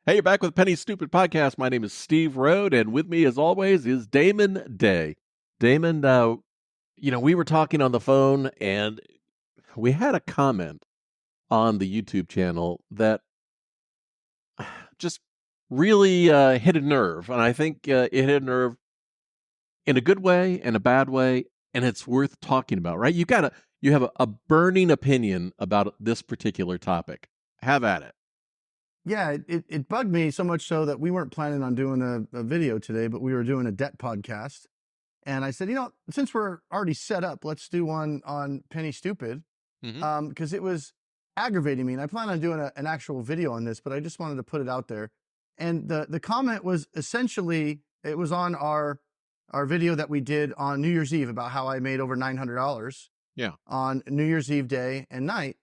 Hey, you're back with Penny Stupid Podcast. My name is Steve Rode, and with me, as always, is Damon Day. Damon, we were talking on the phone, and we had a comment on the YouTube channel that just really hit a nerve, and I think it hit a nerve in a good way and a bad way, and it's worth talking about, right? You have a burning opinion about this particular topic. Have at it. Yeah, it bugged me so much so that we weren't planning on doing a video today, but we were doing a debt podcast. And I said, since we're already set up, let's do one on Penny Stupid, Mm-hmm. because it was aggravating me. And I plan on doing an actual video on this, but I just wanted to put it out there. And the comment was essentially, it was on our video that we did on New Year's Eve about how I made over $900 Yeah. on New Year's Eve day and night.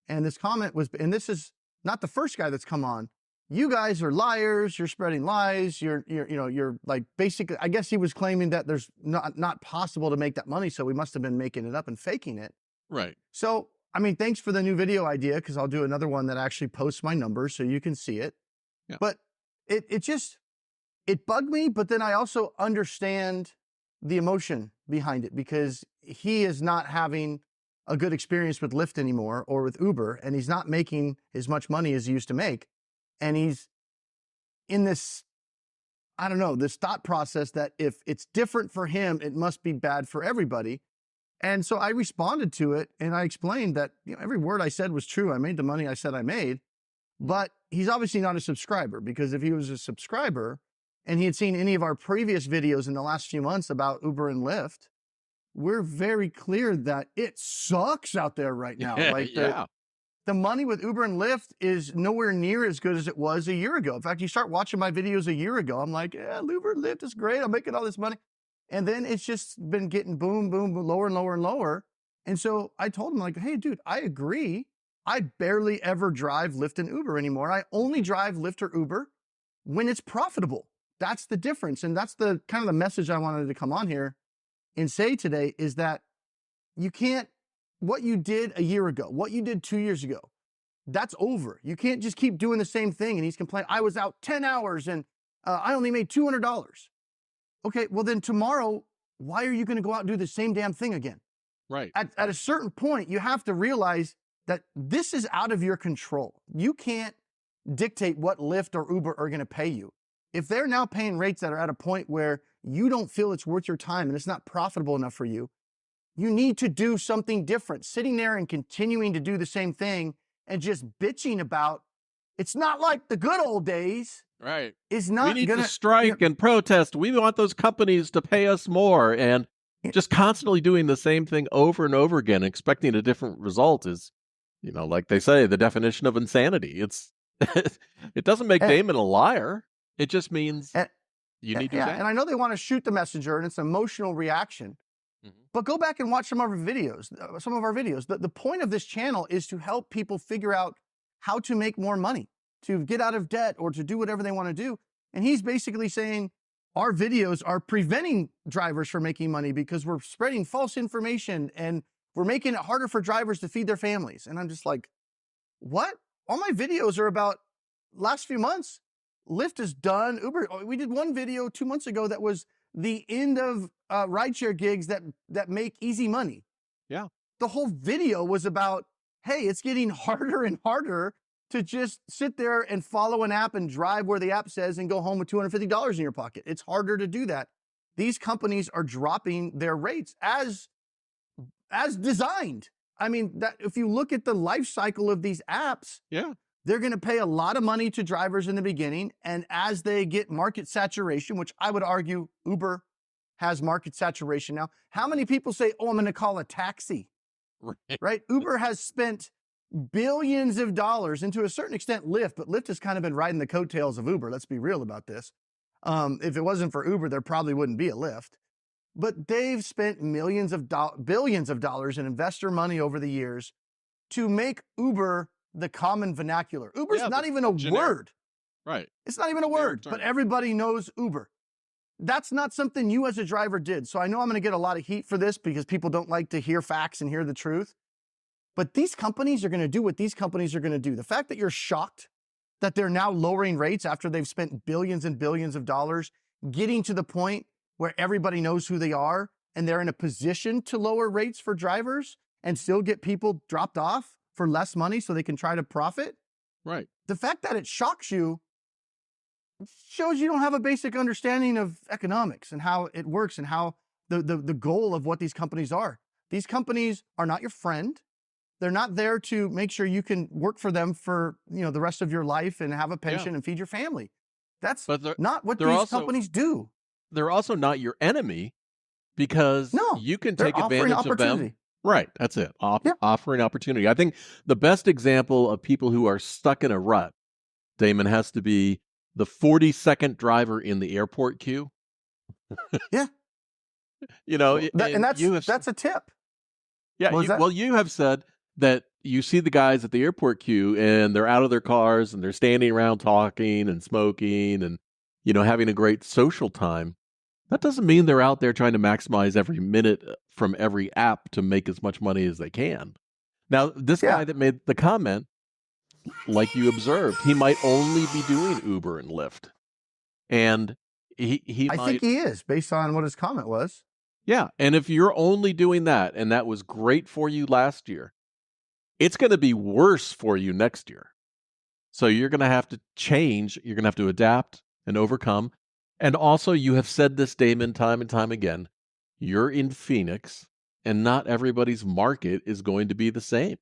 And this comment was, and this is not the first guy that's come on. You guys are liars. You're spreading lies. You're like basically, I guess he was claiming that there's not possible to make that money. So we must have been making it up and faking it. Right. So, I mean, thanks for the new video idea, because I'll do another one that actually posts my numbers so you can see it. Yeah. But it bugged me. But then I also understand the emotion behind it, because he is not having a good experience with Lyft anymore or with Uber, and he's not making as much money as he used to make. And he's in this, I don't know, this thought process that if it's different for him, it must be bad for everybody. And so I responded to it, and I explained that every word I said was true. I made the money I said I made, but he's obviously not a subscriber, because if he was a subscriber and he had seen any of our previous videos in the last few months about Uber and Lyft, we're very clear that it sucks out there right now. Like the money with Uber and Lyft is nowhere near as good as it was a year ago. In fact, you start watching my videos a year ago, I'm like, yeah, Uber and Lyft is great. I'm making all this money. And then it's just been getting boom, boom, boom, lower and lower and lower. And so I told him, like, hey, dude, I agree. I barely ever drive Lyft and Uber anymore. I only drive Lyft or Uber when it's profitable. That's the difference. And that's the kind of the message I wanted to come on here and say today, is that you can't, what you did a year ago, what you did 2 years ago, that's over. You can't just keep doing the same thing. And he's complaining, I was out 10 hours and I only made $200. Okay, well then tomorrow, why are you going to go out and do the same damn thing again? Right. At a certain point, you have to realize that this is out of your control. You can't dictate what Lyft or Uber are going to pay you. If they're now paying rates that are at a point where you don't feel it's worth your time and it's not profitable enough for you, you need to do something different. Sitting there and continuing to do the same thing and just bitching about it's not like the good old days. Right. Is not We need gonna to strike and protest. We want those companies to pay us more. And just constantly doing the same thing over and over again, expecting a different result is, like they say, the definition of insanity. It doesn't make Damon a liar. It just means you need to change. And I know they want to shoot the messenger, and it's an emotional reaction. But go back and watch some of our videos. The point of this channel is to help people figure out how to make more money, to get out of debt, or to do whatever they want to do. And he's basically saying our videos are preventing drivers from making money because we're spreading false information and we're making it harder for drivers to feed their families. And I'm just like, what? All my videos are about last few months. Lyft is done. Uber, we did one video 2 months ago that was the end of rideshare gigs that make easy money. Yeah. The whole video was about, hey, it's getting harder and harder to just sit there and follow an app and drive where the app says and go home with $250 in your pocket. It's harder to do that. These companies are dropping their rates as designed. I mean, that if you look at the life cycle of these apps, they're going to pay a lot of money to drivers in the beginning. And as they get market saturation, which I would argue Uber has market saturation now. How many people say, oh, I'm going to call a taxi? Right? Uber has spent billions of dollars, and to a certain extent Lyft, but Lyft has kind of been riding the coattails of Uber. Let's be real about this. If it wasn't for Uber, there probably wouldn't be a Lyft. But they've spent billions of dollars in investor money over the years to make Uber the common vernacular. Uber's not even a word. Right. It's not even a word, but everybody knows Uber. That's not something you as a driver did. So I know I'm going to get a lot of heat for this because people don't like to hear facts and hear the truth. But these companies are going to do what these companies are going to do. The fact that you're shocked that they're now lowering rates after they've spent billions and billions of dollars getting to the point where everybody knows who they are and they're in a position to lower rates for drivers and still get people dropped off for less money so they can try to profit. Right. The fact that it shocks you shows you don't have a basic understanding of economics and how it works and how the goal of what these companies are. These companies are not your friend. They're not there to make sure you can work for them for, the rest of your life and have a pension and feed your family. That's not what these companies do. They're also not your enemy because you can take advantage of them. Right. That's it. Offering opportunity. I think the best example of people who are stuck in a rut, Damon, has to be the 40-second driver in the airport queue. Yeah. And that's a tip. Yeah. You have said that you see the guys at the airport queue and they're out of their cars and they're standing around talking and smoking and, having a great social time. That doesn't mean they're out there trying to maximize every minute from every app to make as much money as they can. Now, this guy that made the comment, like you observed, he might only be doing Uber and Lyft. And I think he is, based on what his comment was. Yeah. And if you're only doing that, and that was great for you last year, it's going to be worse for you next year. So you're going to have to change. You're going to have to adapt and overcome. And also, you have said this, Damon, time and time again, you're in Phoenix, and not everybody's market is going to be the same.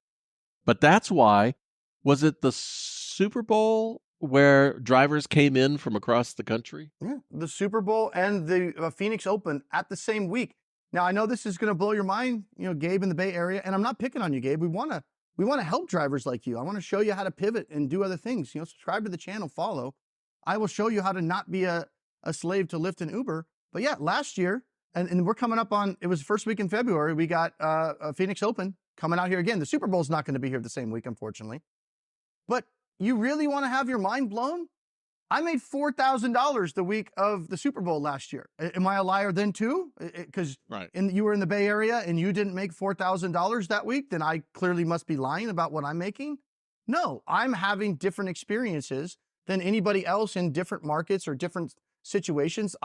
But that's why, was it the Super Bowl where drivers came in from across the country? Yeah, the Super Bowl and the Phoenix Open at the same week. Now, I know this is going to blow your mind, Gabe in the Bay Area, and I'm not picking on you, Gabe. We want to help drivers like you. I want to show you how to pivot and do other things. Subscribe to the channel, follow. I will show you how to not be a slave to Lyft and Uber. But yeah, last year, and we're coming up on, it was the first week in February, we got a Phoenix Open coming out here again. The Super Bowl's not going to be here the same week, unfortunately. But you really want to have your mind blown? I made $4,000 the week of the Super Bowl last year. Am I a liar then too? Because you were in the Bay Area and you didn't make $4,000 that week, then I clearly must be lying about what I'm making. No, I'm having different experiences than anybody else in different markets or different situations.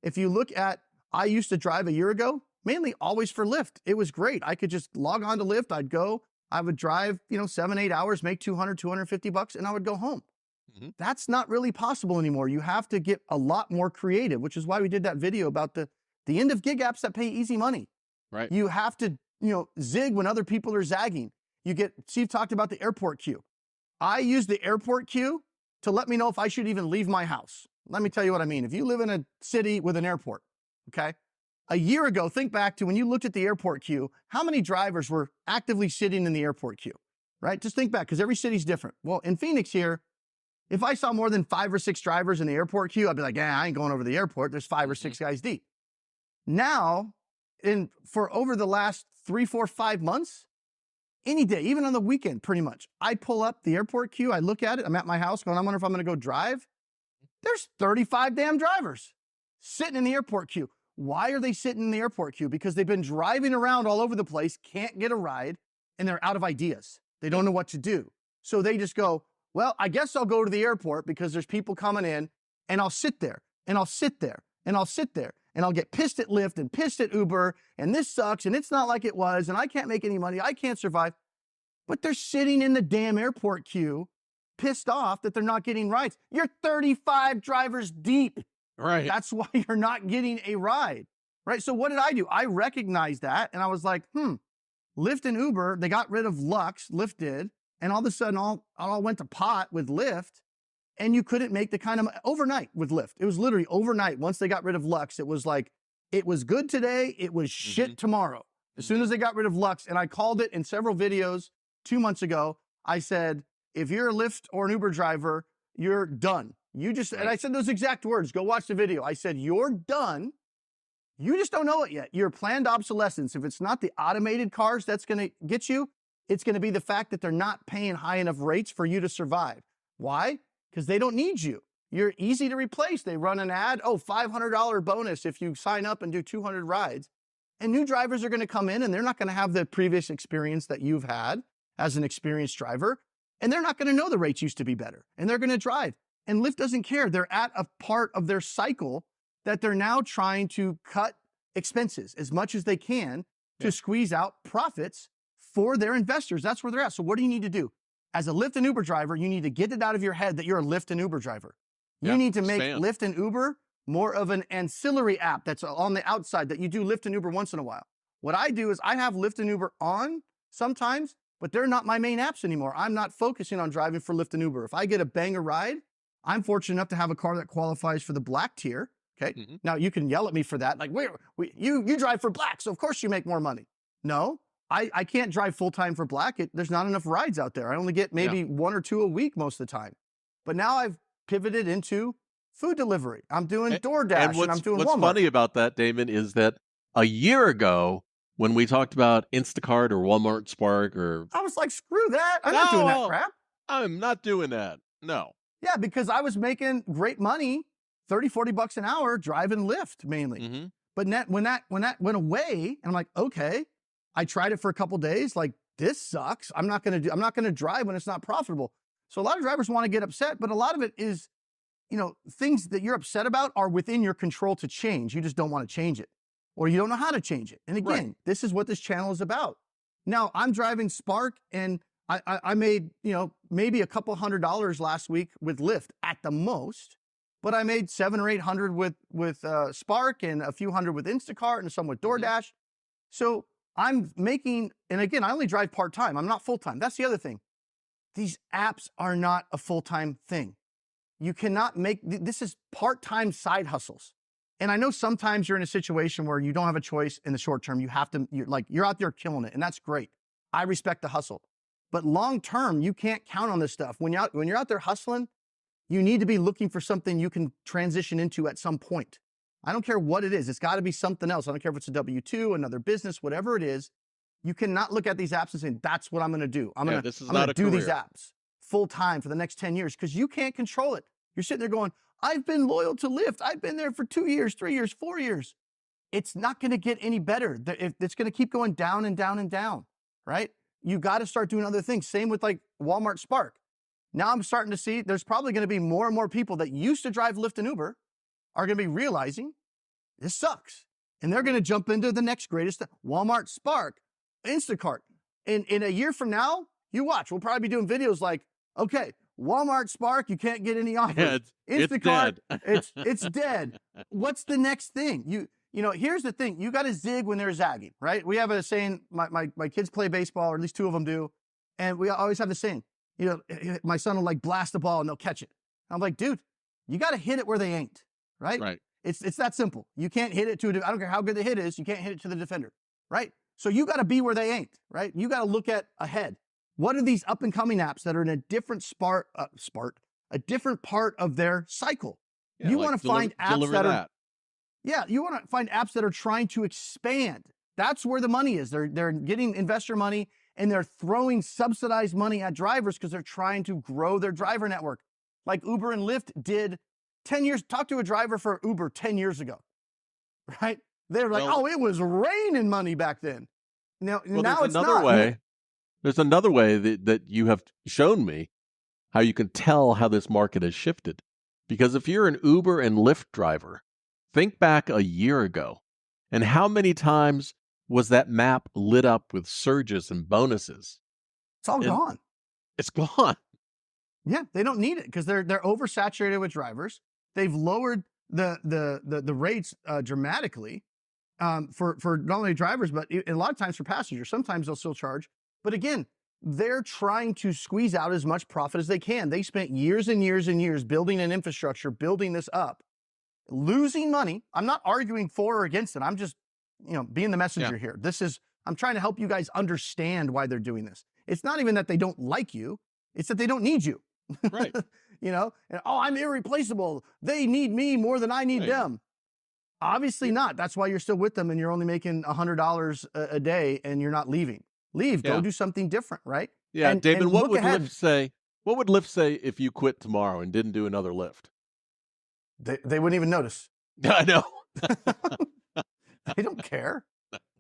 If you look at, I used to drive a year ago, mainly always for Lyft. It was great. I could just log on to Lyft. I'd go, I would drive, 7-8 hours, make $200, $250, and I would go home. Mm-hmm. That's not really possible anymore. You have to get a lot more creative, which is why we did that video about the end of gig apps that pay easy money. Right. You have to, zig when other people are zagging. Steve talked about the airport queue. I use the airport queue to let me know if I should even leave my house. Let me tell you what I mean. If you live in a city with an airport, okay? A year ago, think back to when you looked at the airport queue, how many drivers were actively sitting in the airport queue, right? Just think back, because every city's different. Well, in Phoenix here, if I saw more than 5 or 6 drivers in the airport queue, I'd be like, I ain't going over to the airport. There's 5 or 6 guys deep. Now, for over the last 3, 4, 5 months, any day, even on the weekend, pretty much, I pull up the airport queue, I look at it, I'm at my house going, I wonder if I'm going to go drive. There's 35 damn drivers sitting in the airport queue. Why are they sitting in the airport queue? Because they've been driving around all over the place, can't get a ride, and they're out of ideas. They don't know what to do. So they just go, well, I guess I'll go to the airport because there's people coming in, and I'll sit there, and I'll sit there, and I'll sit there, and I'll get pissed at Lyft and pissed at Uber, and this sucks, and it's not like it was, and I can't make any money, I can't survive. But they're sitting in the damn airport queue, pissed off that they're not getting rides. You're 35 drivers deep. Right. That's why you're not getting a ride, right? So what did I do? I recognized that, and I was like, Lyft and Uber, they got rid of Lux, Lyft did, and all of a sudden all went to pot with Lyft, and you couldn't make the kind of overnight with Lyft. It was literally overnight. Once they got rid of Lux, it was like, it was good today, it was shit tomorrow. As soon as they got rid of Lux, and I called it in several videos 2 months ago, I said, if you're a Lyft or an Uber driver, you're done. And I said those exact words. Go watch the video. I said, you're done. You just don't know it yet. Your planned obsolescence, if it's not the automated cars that's going to get you, it's going to be the fact that they're not paying high enough rates for you to survive. Why? Because they don't need you. You're easy to replace. They run an ad, $500 bonus if you sign up and do 200 rides. And new drivers are going to come in and they're not going to have the previous experience that you've had as an experienced driver. And they're not going to know the rates used to be better, and they're going to drive. And Lyft doesn't care. They're at a part of their cycle that they're now trying to cut expenses as much as they can to squeeze out profits for their investors. That's where they're at. So what do you need to do? As a Lyft and Uber driver, you need to get it out of your head that you're a Lyft and Uber driver. You need to make Lyft and Uber more of an ancillary app that's on the outside that you do Lyft and Uber once in a while. What I do is I have Lyft and Uber on sometimes, but they're not my main apps anymore. I'm not focusing on driving for Lyft and Uber. If I get a banger ride, I'm fortunate enough to have a car that qualifies for the black tier. Okay. Now you can yell at me for that. Like, you drive for black, so of course you make more money. No, I can't drive full-time for black. There's not enough rides out there. I only get maybe 1 or 2 a week most of the time. But now I've pivoted into food delivery. I'm doing DoorDash and I'm doing Walmart. What's funny about that, Damon, is that a year ago, when we talked about Instacart or Walmart Spark I was like, screw that. I'm not doing that crap. I'm not doing that. No. Yeah, because I was making great money, 30, 40 bucks an hour driving Lyft mainly. But when that went away, and I'm like, okay, I tried it for a couple days. Like, this sucks. I'm not going to drive when it's not profitable. So a lot of drivers want to get upset, but a lot of it is, things that you're upset about are within your control to change. You just don't want to change it, or you don't know how to change it. And again, this is what this channel is about. Now I'm driving Spark, and I made, maybe a couple $100 last week with Lyft at the most, but I made 700 or 800 with Spark, and a few hundred with Instacart, and some with DoorDash. So I'm making, and again, I only drive part-time. I'm not full-time. That's the other thing. These apps are not a full-time thing. You cannot this is part-time side hustles. And I know sometimes you're in a situation where you don't have a choice in the short term. You have to, you're out there killing it, and that's great. I respect the hustle. But long term, you can't count on this stuff. When you're out there hustling, you need to be looking for something you can transition into at some point. I don't care what it is. It's got to be something else. I don't care if it's a W-2, another business, whatever it is. You cannot look at these apps and say, that's what I'm going to do. I'm going to do these apps full time for the next 10 years, because you can't control it. You're sitting there going, I've been loyal to Lyft. I've been there for 2 years, 3 years, 4 years. It's not going to get any better. It's going to keep going down and down and down, right? You got to start doing other things. Same with like Walmart Spark. Now I'm starting to see there's probably going to be more and more people that used to drive Lyft and Uber are going to be realizing this sucks. And they're going to jump into the next greatest Walmart Spark, Instacart. In a year from now, you watch, we'll probably be doing videos like, okay, Walmart Spark, you can't get any offers. Instacart, it's dead. What's the next thing? Here's the thing. You got to zig when they're zagging, right? We have a saying, my kids play baseball, or at least 2 of them do. And we always have the saying, my son will like blast the ball and they'll catch it. I'm like, dude, you got to hit it where they ain't, right? Right. It's that simple. You can't hit it I don't care how good the hit is, you can't hit it to the defender, right? So you got to be where they ain't, right? You got to look at ahead. What are these up and coming apps that are in a different a different part of their cycle? Yeah, you like want to find apps you want to find apps that are trying to expand. That's where the money is. They're getting investor money, and they're throwing subsidized money at drivers because they're trying to grow their driver network. Like Uber and Lyft did 10 years. Talk to a driver for Uber 10 years ago, right? They were like, it was raining money back then. Now it's not. There's another way that you have shown me how you can tell how this market has shifted. Because if you're an Uber and Lyft driver, think back a year ago, and how many times was that map lit up with surges and bonuses? It's all gone. It's gone. Yeah, they don't need it because they're oversaturated with drivers. They've lowered the rates dramatically for not only drivers, but a lot of times for passengers. Sometimes they'll still charge. But again, they're trying to squeeze out as much profit as they can. They spent years and years and years building an infrastructure, building this up, losing money. I'm not arguing for or against it. I'm just, being the messenger here. I'm trying to help you guys understand why they're doing this. It's not even that they don't like you. It's that they don't need you. Right. I'm irreplaceable. They need me more than I need them. Obviously not. That's why you're still with them and you're only making $100 a day and you're not leaving. Leave, go do something different, right? Yeah, and, Damon, and what would Lyft say? What would Lyft say if you quit tomorrow and didn't do another Lyft? They wouldn't even notice. I know. They don't care,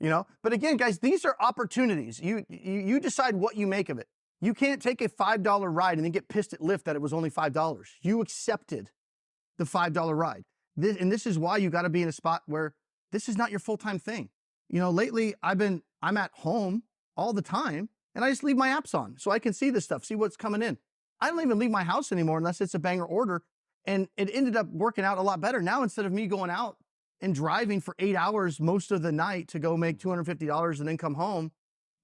But again, guys, these are opportunities. You decide what you make of it. You can't take a $5 ride and then get pissed at Lyft that it was only $5. You accepted the $5 ride. And this is why you got to be in a spot where this is not your full-time thing. You know, lately I'm at home all the time and I just leave my apps on so I can see this stuff, see what's coming in. I don't even leave my house anymore unless it's a banger order. And it ended up working out a lot better. Now, instead of me going out and driving for 8 hours most of the night to go make $250 and then come home,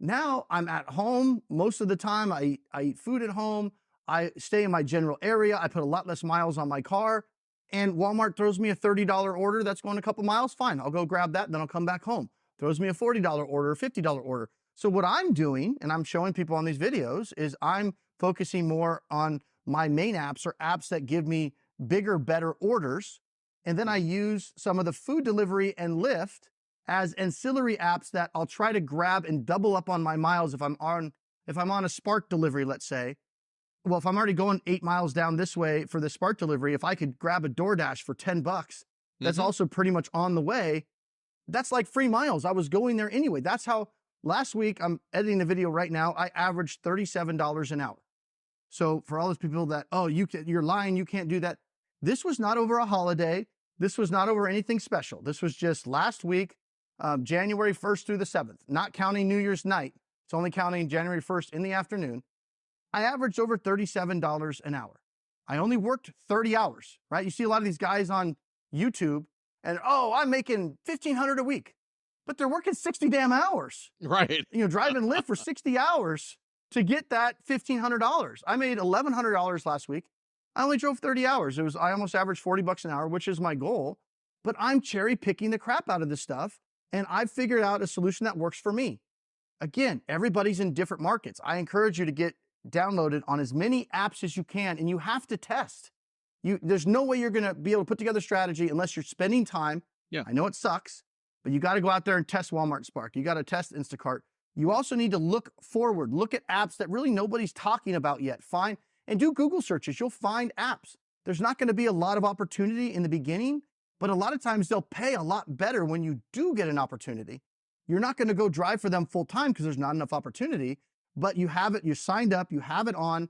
now I'm at home most of the time. I eat food at home. I stay in my general area. I put a lot less miles on my car. And Walmart throws me a $30 order that's going a couple miles. Fine, I'll go grab that. Then I'll come back home. Throws me a $40 order, a $50 order. So what I'm doing, and I'm showing people on these videos, is I'm focusing more on my main apps or apps that give me bigger, better orders. And then I use some of the food delivery and Lyft as ancillary apps that I'll try to grab and double up on my miles if I'm on a Spark delivery, let's say. Well, if I'm already going 8 miles down this way for the Spark delivery, if I could grab a DoorDash for $10, that's also pretty much on the way. That's like free miles. I was going there anyway. That's how last week, I'm editing the video right now, I averaged $37 an hour. So for all those people that, oh, you're lying, you can't do that. This was not over a holiday. This was not over anything special. This was just last week, January 1st through the 7th, not counting New Year's night. It's only counting January 1st in the afternoon. I averaged over $37 an hour. I only worked 30 hours, right? You see a lot of these guys on YouTube and, oh, I'm making $1,500 a week, but they're working 60 damn hours. Right. You know, driving Lyft for 60 hours to get that $1,500. I made $1,100 last week. I only drove 30 hours. I almost averaged $40 an hour, which is my goal, but I'm cherry picking the crap out of this stuff. And I've figured out a solution that works for me. Again, everybody's in different markets. I encourage you to get downloaded on as many apps as you can, and you have to test. There's no way you're going to be able to put together a strategy unless you're spending time. Yeah. I know it sucks, but you got to go out there and test Walmart Spark. You got to test Instacart. You also need to look forward, look at apps that really nobody's talking about yet. Find and do Google searches. You'll find apps. There's not going to be a lot of opportunity in the beginning, but a lot of times they'll pay a lot better when you do get an opportunity. You're not going to go drive for them full time because there's not enough opportunity, but you have it, you signed up, you have it on.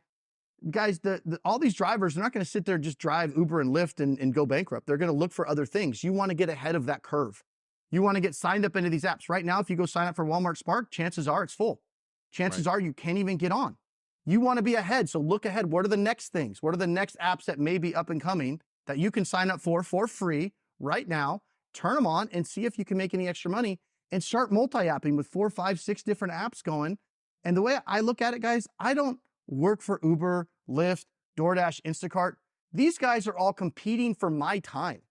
Guys, all these drivers, they're not going to sit there and just drive Uber and Lyft and go bankrupt. They're going to look for other things. You want to get ahead of that curve. You want to get signed up into these apps. Right now, if you go sign up for Walmart Spark, chances are it's full. Chances are you can't even get on. You want to be ahead, so look ahead. What are the next things? What are the next apps that may be up and coming that you can sign up for free right now? Turn them on and see if you can make any extra money and start multi-apping with 4, 5, 6 different apps going. And the way I look at it, guys, I don't work for Uber, Lyft, DoorDash, Instacart. These guys are all competing for my time.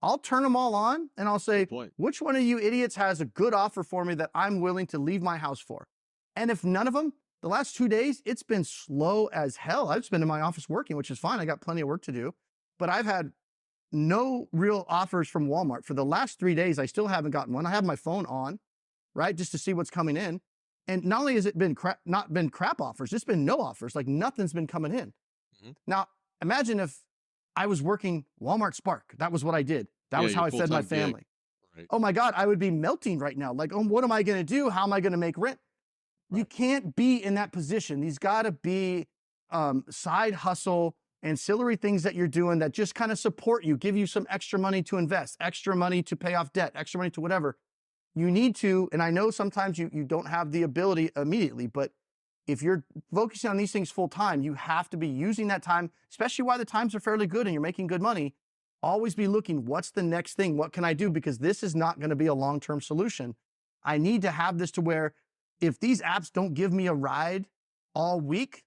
I'll turn them all on and I'll say, which one of you idiots has a good offer for me that I'm willing to leave my house for? And if none of them, the last 2 days, it's been slow as hell. I've just been in my office working, which is fine. I got plenty of work to do, but I've had no real offers from Walmart. For the last 3 days, I still haven't gotten one. I have my phone on, right, just to see what's coming in. And not only has it been not been crap offers, it's been no offers. Like nothing's been coming in. Now, imagine if I was working Walmart Spark. That was what I did. That was how I fed my family. Right. Oh my God, I would be melting right now. Like, oh, what am I going to do? How am I going to make rent? Right. You can't be in that position. These got to be side hustle, ancillary things that you're doing that just kind of support you, give you some extra money to invest, extra money to pay off debt, extra money to whatever. You need to, and I know sometimes you don't have the ability immediately, but if you're focusing on these things full time, you have to be using that time, especially while the times are fairly good and you're making good money. Always be looking, what's the next thing? What can I do? Because this is not going to be a long-term solution. I need to have this to where if these apps don't give me a ride all week,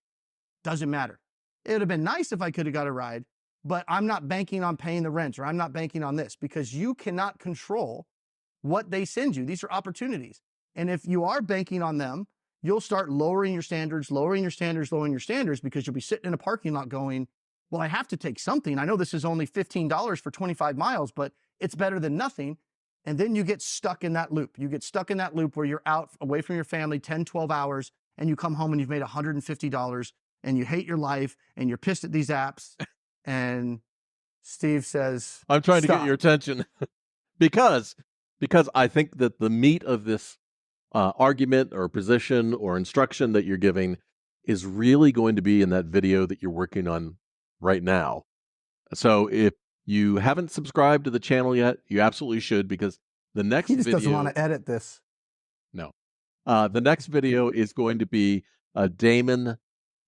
doesn't matter. It would have been nice if I could have got a ride, but I'm not banking on paying the rent or I'm not banking on this because you cannot control what they send you. These are opportunities. And if you are banking on them, you'll start lowering your standards because you'll be sitting in a parking lot going, well, I have to take something. I know this is only $15 for 25 miles, but it's better than nothing. And then you get stuck in that loop. You get stuck in that loop where you're out away from your family 10, 12 hours and you come home and you've made $150 and you hate your life and you're pissed at these apps. And Steve says, I'm trying to get your attention because I think that the meat of this argument or position or instruction that you're giving is really going to be in that video that you're working on right now. So if you haven't subscribed to the channel yet, you absolutely should, because the next He just doesn't want video, to edit this. no, the next video is going to be Damon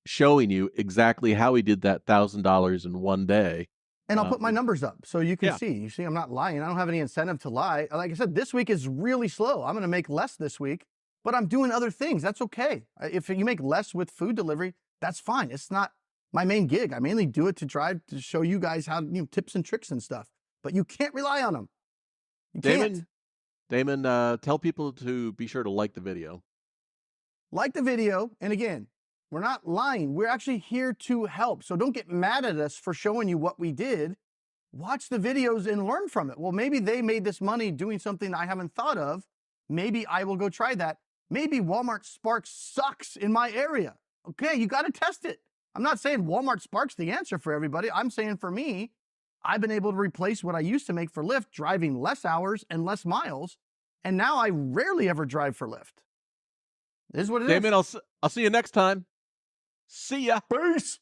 showing you exactly how he did that $1,000 in one day. And I'll put my numbers up so you can Yeah. see. You see, I'm not lying. I don't have any incentive to lie. Like I said, this week is really slow. I'm going to make less this week, but I'm doing other things. That's okay. If you make less with food delivery, that's fine. It's not my main gig. I mainly do it to show you guys how, tips and tricks and stuff. But you can't rely on them. You can't. Damon, tell people to be sure to like the video. Like the video. And again, we're not lying. We're actually here to help. So don't get mad at us for showing you what we did. Watch the videos and learn from it. Well, maybe they made this money doing something I haven't thought of. Maybe I will go try that. Maybe Walmart Spark sucks in my area. Okay, you got to test it. I'm not saying Walmart Spark's the answer for everybody. I'm saying for me, I've been able to replace what I used to make for Lyft, driving less hours and less miles. And now I rarely ever drive for Lyft. This is what it is. Damon, I'll see you next time. See ya. Peace.